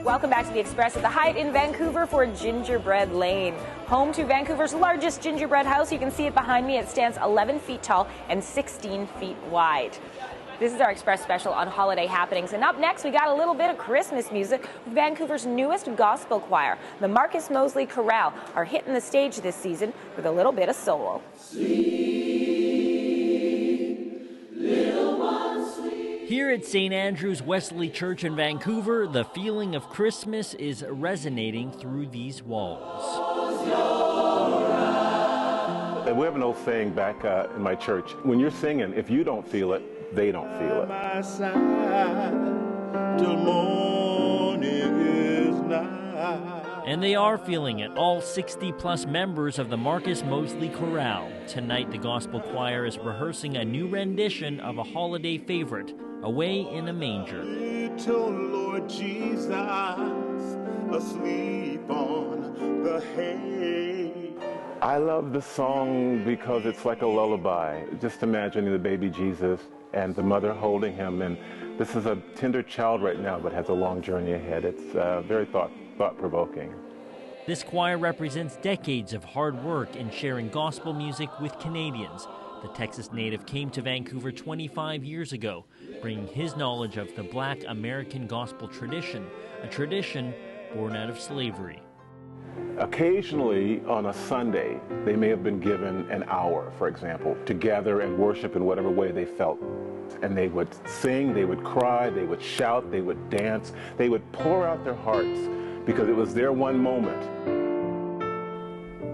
Welcome back to the Express at the Hyatt in Vancouver for Gingerbread Lane. Home to Vancouver's largest gingerbread house. You can see it behind me. It stands 11 feet tall and 16 feet wide. This is our Express special on holiday happenings. And up next, we got a little bit of Christmas music with Vancouver's newest gospel choir. The Marcus Mosely Chorale are hitting the stage this season with a little bit of soul. Here at St. Andrew's Wesley Church in Vancouver, the feeling of Christmas is resonating through these walls. We have an old saying back in my church, when you're singing, if you don't feel it, they don't feel it. My side till morning is nigh. And they are feeling it, all 60-plus members of the Marcus Mosely Chorale. Tonight, the gospel choir is rehearsing a new rendition of a holiday favorite, Away in a Manger. Little Lord Jesus, asleep on the hay. I love the song because it's like a lullaby. Just imagining the baby Jesus and the mother holding him. And this is a tender child right now, but has a long journey ahead. It's very thought-provoking. This choir represents decades of hard work in sharing gospel music with Canadians. The Texas native came to Vancouver 25 years ago, bringing his knowledge of the Black American gospel tradition, a tradition born out of slavery. Occasionally, on a Sunday, they may have been given an hour, for example, to gather and worship in whatever way they felt. And they would sing, they would cry, they would shout, they would dance, they would pour out their hearts because it was their one moment.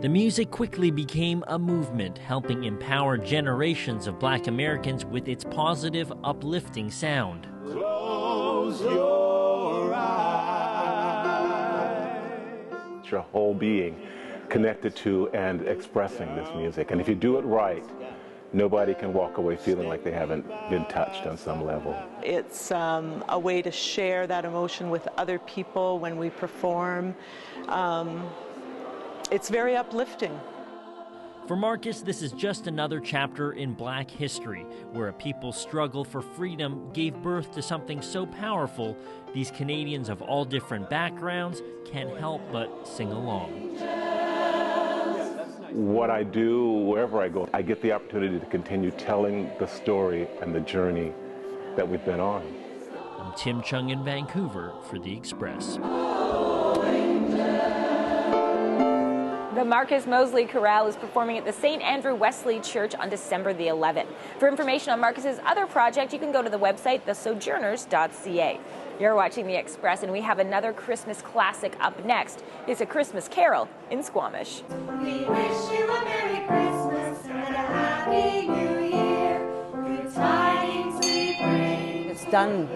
The music quickly became a movement, helping empower generations of Black Americans with its positive, uplifting sound. Close your eyes. Your whole being connected to and expressing this music. And if you do it right, nobody can walk away feeling like they haven't been touched on some level. It's a way to share that emotion with other people when we perform. It's very uplifting. For Marcus, this is just another chapter in Black history, where a people's struggle for freedom gave birth to something so powerful, these Canadians of all different backgrounds can't help but sing along. What I do, wherever I go, I get the opportunity to continue telling the story and the journey that we've been on. I'm Chung in Vancouver for The Express. The Marcus Mosely Chorale is performing at the St. Andrew Wesley Church on December the 11th. For information on Marcus's other project, you can go to the website, thesojourners.ca. You're watching The Express, and we have another Christmas classic up next. It's A Christmas Carol in Squamish. We wish you a Merry Christmas and a Happy New Year. Good tidings we bring. It's done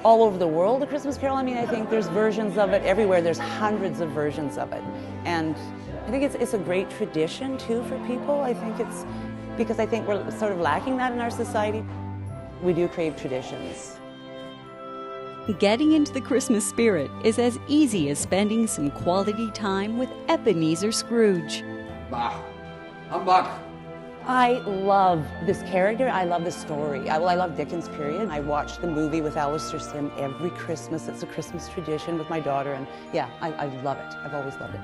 all over the world, A Christmas Carol. I mean, I think there's versions of it everywhere. There's hundreds of versions of it. And I think it's a great tradition, too, for people. I think it's because I think we're sort of lacking that in our society. We do crave traditions. Getting into the Christmas spirit is as easy as spending some quality time with Ebenezer Scrooge. Bah, humbug. I love this character. I love the story. I love Dickens, period. I watch the movie with Alistair Sim every Christmas. It's a Christmas tradition with my daughter, and yeah, I love it. I've always loved it.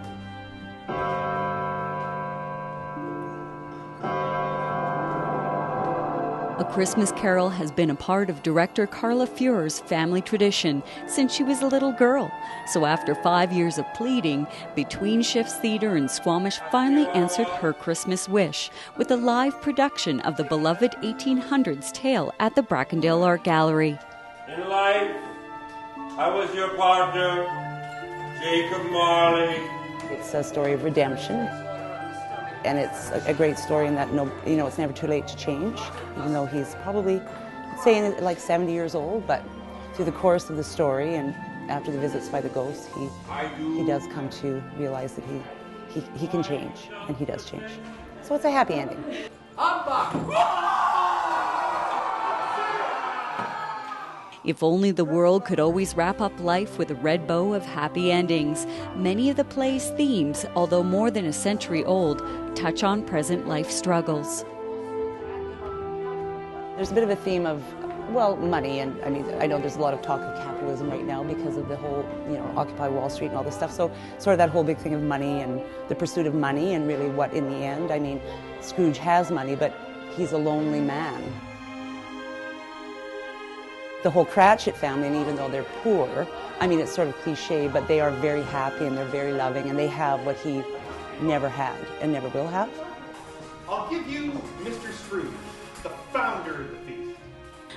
A Christmas Carol has been a part of director Carla Fuhrer's family tradition since she was a little girl. So after 5 years of pleading, Between Shifts Theatre in Squamish finally answered her Christmas wish with a live production of the beloved 1800s tale at the Brackendale Art Gallery. In life, I was your partner, Jacob Marley. It's a story of redemption. And it's a great story in that, it's never too late to change, even though he's probably, saying like 70 years old, but through the course of the story and after the visits by the ghosts, he does come to realize that he can change, and he does change. So it's a happy ending. If only the world could always wrap up life with a red bow of happy endings. Many of the play's themes, although more than a century old, touch on present life struggles. There's a bit of a theme of Well, money, and I mean, I know there's a lot of talk of capitalism right now because of the whole, Occupy Wall Street and all this stuff. So sort of that whole big thing of money and the pursuit of money, and really what in the end, I mean, Scrooge has money, but he's a lonely man. The whole Cratchit family, and even though they're poor, I mean, it's sort of cliche, but they are very happy and they're very loving, and they have what he never had and never will have. I'll give you Mr. Scrooge, the founder of the feast.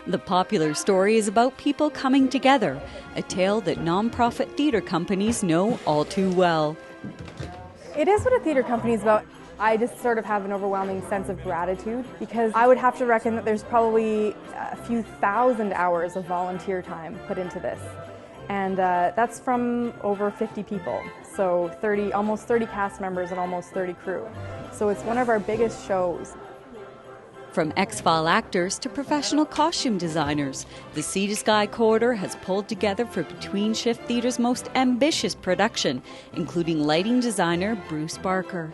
The popular story is about people coming together, a tale that non-profit theatre companies know all too well. It is what a theatre company is about. I just sort of have an overwhelming sense of gratitude because I would have to reckon that there's probably a few thousand hours of volunteer time put into this. And that's from over 50 people. So almost 30 cast members and almost 30 crew. So it's one of our biggest shows. From X-File actors to professional costume designers, the Sea to Sky Corridor has pulled together for Between Shift Theatre's most ambitious production, including lighting designer Bruce Barker.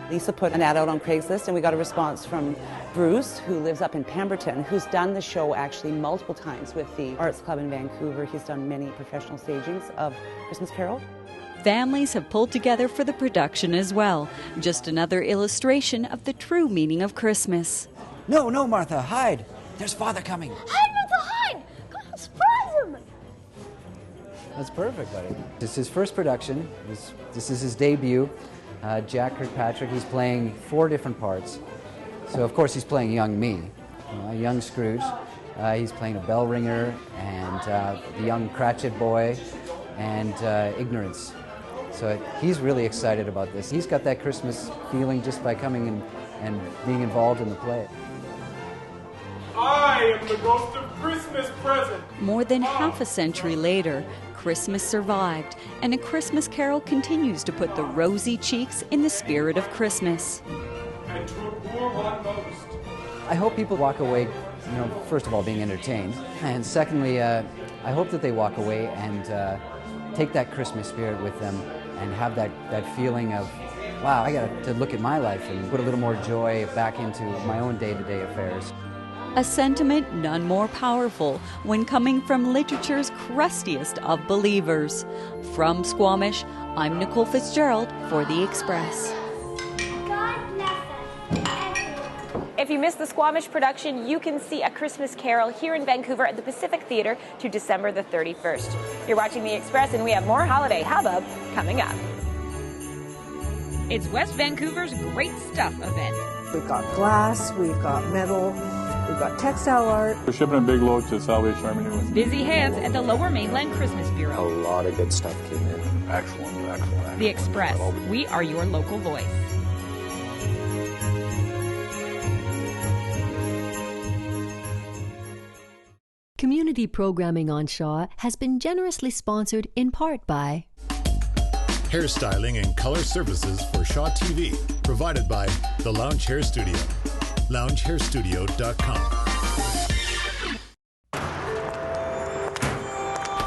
Lisa put an ad out on Craigslist, and we got a response from Bruce, who lives up in Pemberton, who's done the show actually multiple times with the Arts Club in Vancouver. He's done many professional stagings of Christmas Carol. Families have pulled together for the production as well. Just another illustration of the true meaning of Christmas. No, Martha, hide. There's Father coming. Hide, Martha, hide! Come on, surprise him! That's perfect, buddy. This is his first production. This is his debut. Jack Kirkpatrick, he's playing 4 different parts. So, of course, he's playing young me, young Scrooge. He's playing a bell ringer and the young Cratchit boy and ignorance. So he's really excited about this. He's got that Christmas feeling just by coming and being involved in the play. I am the ghost of Christmas present. More than half a century later, Christmas survived, and A Christmas Carol continues to put the rosy cheeks in the spirit of Christmas. And to a poor one most. I hope people walk away, first of all, being entertained, and secondly, I hope that they walk away and take that Christmas spirit with them and have that feeling of, wow, I got to look at my life and put a little more joy back into my own day-to-day affairs. A sentiment none more powerful when coming from literature's crustiest of believers. From Squamish, I'm Nicole Fitzgerald for The Express. If you missed the Squamish production, you can see A Christmas Carol here in Vancouver at the Pacific Theatre to December the 31st. You're watching The Express, and we have more holiday hubbub coming up. It's West Vancouver's Great Stuff event. We've got glass, we've got metal, we've got textile art. We're shipping a big load to Salvation Army. Busy hands at the Lower Mainland Christmas Bureau. A lot of good stuff came in. Excellent. The Express, we are your local voice. Community programming on Shaw has been generously sponsored in part by hairstyling and color services for Shaw TV, provided by The Lounge Hair Studio, loungehairstudio.com.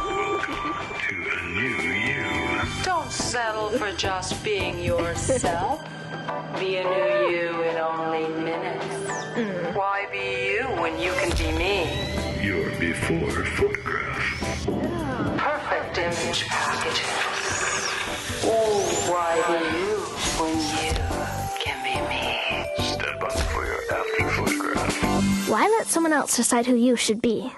Welcome to a new you. Don't settle for just being yourself. Be a new you in only minutes. Why be you when you can be me? Your before photograph. Perfect image packaging. Oh, why be you when you can be me? Step up for your after photograph. Why let someone else decide who you should be?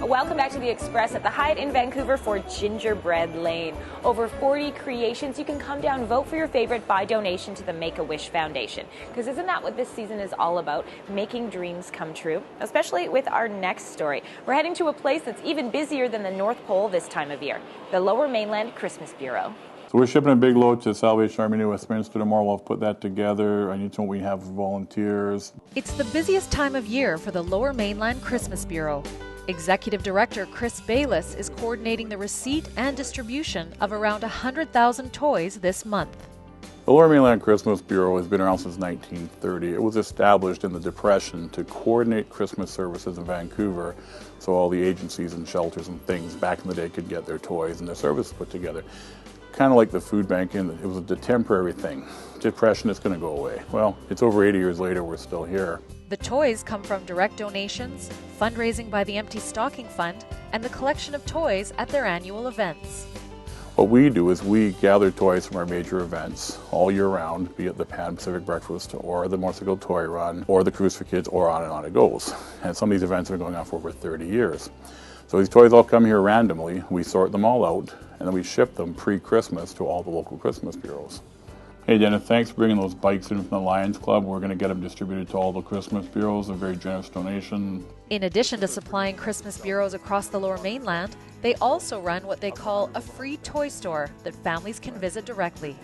Welcome back to The Express at the Hyatt in Vancouver for Gingerbread Lane. Over 40 creations. You can come down, vote for your favorite, by donation to the Make-A-Wish Foundation. Because isn't that what this season is all about? Making dreams come true, especially with our next story. We're heading to a place that's even busier than the North Pole this time of year, the Lower Mainland Christmas Bureau. So we're shipping a big load to Salvation Army New Westminster tomorrow. We'll put that together. I need to know we have volunteers. It's the busiest time of year for the Lower Mainland Christmas Bureau. Executive Director Chris Bayless is coordinating the receipt and distribution of around 100,000 toys this month. The Lower Mainland Christmas Bureau has been around since 1930. It was established in the Depression to coordinate Christmas services in Vancouver, so all the agencies and shelters and things back in the day could get their toys and their services put together. kind of like the food bank, and it was a temporary thing. Depression is going to go away. Well, it's over 80 years later, we're still here. The toys come from direct donations, fundraising by the Empty Stocking Fund, and the collection of toys at their annual events. What we do is we gather toys from our major events all year round, be it the Pan Pacific Breakfast or the Motorcycle Toy Run or the Cruise for Kids, or on and on it goes. And some of these events have been going on for over 30 years. So these toys all come here randomly, we sort them all out, and then we ship them pre-Christmas to all the local Christmas bureaus. Hey Dennis, thanks for bringing those bikes in from the Lions Club. We're going to get them distributed to all the Christmas bureaus, a very generous donation. In addition to supplying Christmas bureaus across the Lower Mainland, they also run what they call a free toy store that families can visit directly.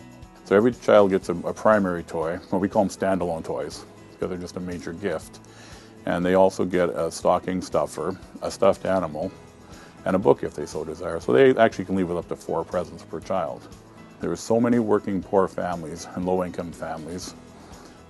So every child gets a primary toy, what we call them standalone toys, because they're just a major gift. And they also get a stocking stuffer, a stuffed animal, and a book if they so desire. So they actually can leave with up to 4 presents per child. There are so many working poor families and low-income families,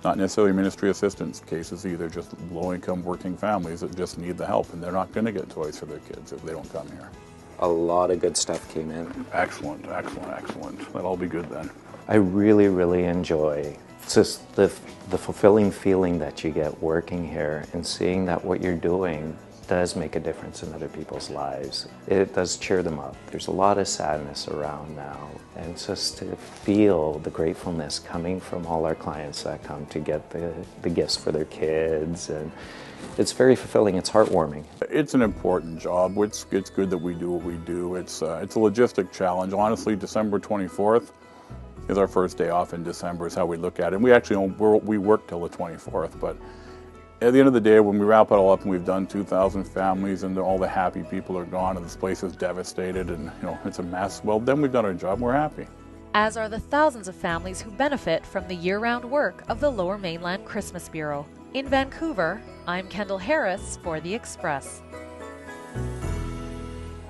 not necessarily ministry assistance cases either, just low-income working families that just need the help, and they're not going to get toys for their kids if they don't come here. A lot of good stuff came in. Excellent, excellent, excellent. That'll all be good then. I really, really enjoy just the fulfilling feeling that you get working here and seeing that what you're doing does make a difference in other people's lives. It does cheer them up. There's a lot of sadness around now, and just to feel the gratefulness coming from all our clients that come to get the gifts for their kids, and it's very fulfilling. It's heartwarming. It's an important job. It's good that we do what we do. It's a logistic challenge. Honestly, December 24th is our first day off in December is how we look at it. And we actually we work till the 24th, but at the end of the day, when we wrap it all up and we've done 2,000 families and all the happy people are gone and this place is devastated and it's a mess, well, then we've done our job and we're happy. As are the thousands of families who benefit from the year-round work of the Lower Mainland Christmas Bureau. In Vancouver, I'm Kendall Harris for The Express.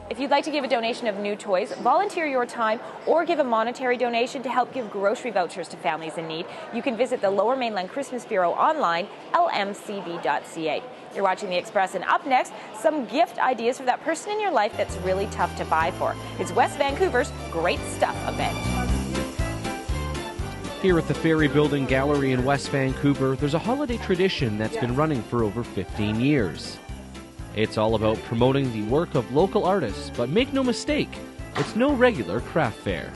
If you'd like to give a donation of new toys, volunteer your time, or give a monetary donation to help give grocery vouchers to families in need, you can visit the Lower Mainland Christmas Bureau online, lmcb.ca. You're watching The Express, and up next, some gift ideas for that person in your life that's really tough to buy for. It's West Vancouver's Great Stuff event. Here at the Ferry Building Gallery in West Vancouver, there's a holiday tradition that's been running for over 15 years. It's all about promoting the work of local artists, but make no mistake, it's no regular craft fair.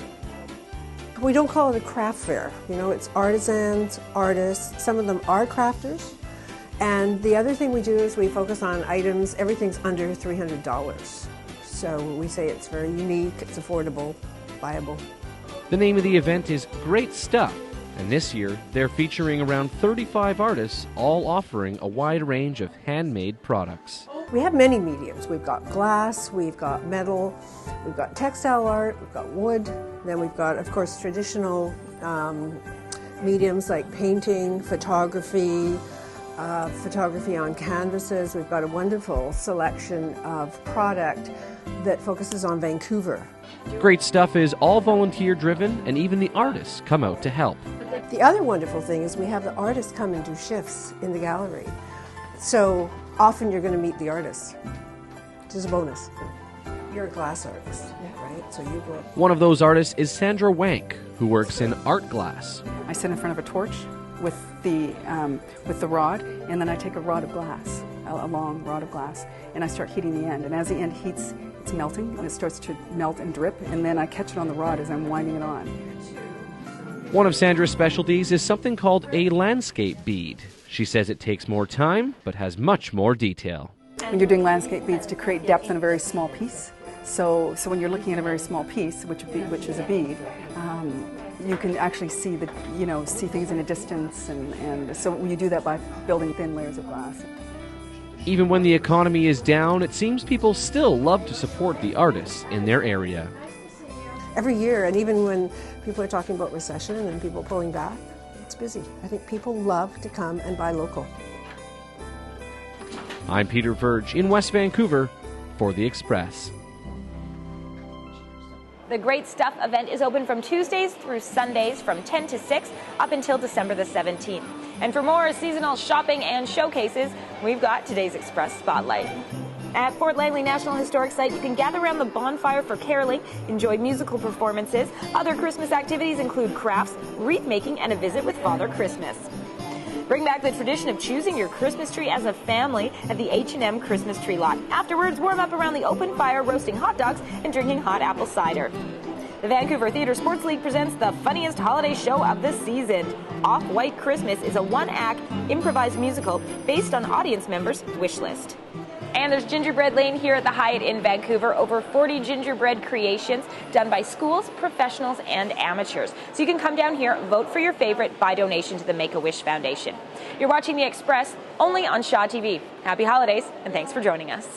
We don't call it a craft fair. It's artisans, artists. Some of them are crafters. And the other thing we do is we focus on items, everything's under $300. So we say it's very unique, it's affordable, viable. The name of the event is Great Stuff, and this year they're featuring around 35 artists, all offering a wide range of handmade products. We have many mediums. We've got glass, we've got metal, we've got textile art, we've got wood, then we've got, of course, traditional mediums like painting, photography, photography on canvases. We've got a wonderful selection of product that focuses on Vancouver. Great Stuff is all volunteer driven, and even the artists come out to help. The other wonderful thing is we have the artists come and do shifts in the gallery. So often you're going to meet the artists, which is a bonus. You're a glass artist, right? So you go. One of those artists is Sandra Wank, who works in art glass. I sit in front of a torch with the rod, and then I take a rod of glass, a long rod of glass, and I start heating the end. And as the end heats, it's melting, and it starts to melt and drip, and then I catch it on the rod as I'm winding it on. One of Sandra's specialties is something called a landscape bead. She says it takes more time, but has much more detail. When you're doing landscape beads to create depth in a very small piece, so when you're looking at a very small piece, which is a bead, you can actually see see things in a distance, and so you do that by building thin layers of glass. Even when the economy is down, it seems people still love to support the artists in their area. Every year, and even when people are talking about recession and people pulling back, it's busy. I think people love to come and buy local. I'm Peter Verge in West Vancouver for The Express. The Great Stuff event is open from Tuesdays through Sundays from 10 to 6 up until December the 17th. And for more seasonal shopping and showcases, we've got today's Express Spotlight. At Fort Langley National Historic Site, you can gather around the bonfire for caroling, enjoy musical performances. Other Christmas activities include crafts, wreath making, and a visit with Father Christmas. Bring back the tradition of choosing your Christmas tree as a family at the H&M Christmas tree lot. Afterwards, warm up around the open fire, roasting hot dogs and drinking hot apple cider. The Vancouver Theatre Sports League presents the funniest holiday show of the season. Off-White Christmas is a one-act improvised musical based on audience members' wish list. And there's Gingerbread Lane here at the Hyatt in Vancouver. Over 40 gingerbread creations done by schools, professionals, and amateurs. So you can come down here, vote for your favorite, buy donation to the Make-A-Wish Foundation. You're watching The Express, only on Shaw TV. Happy holidays, and thanks for joining us.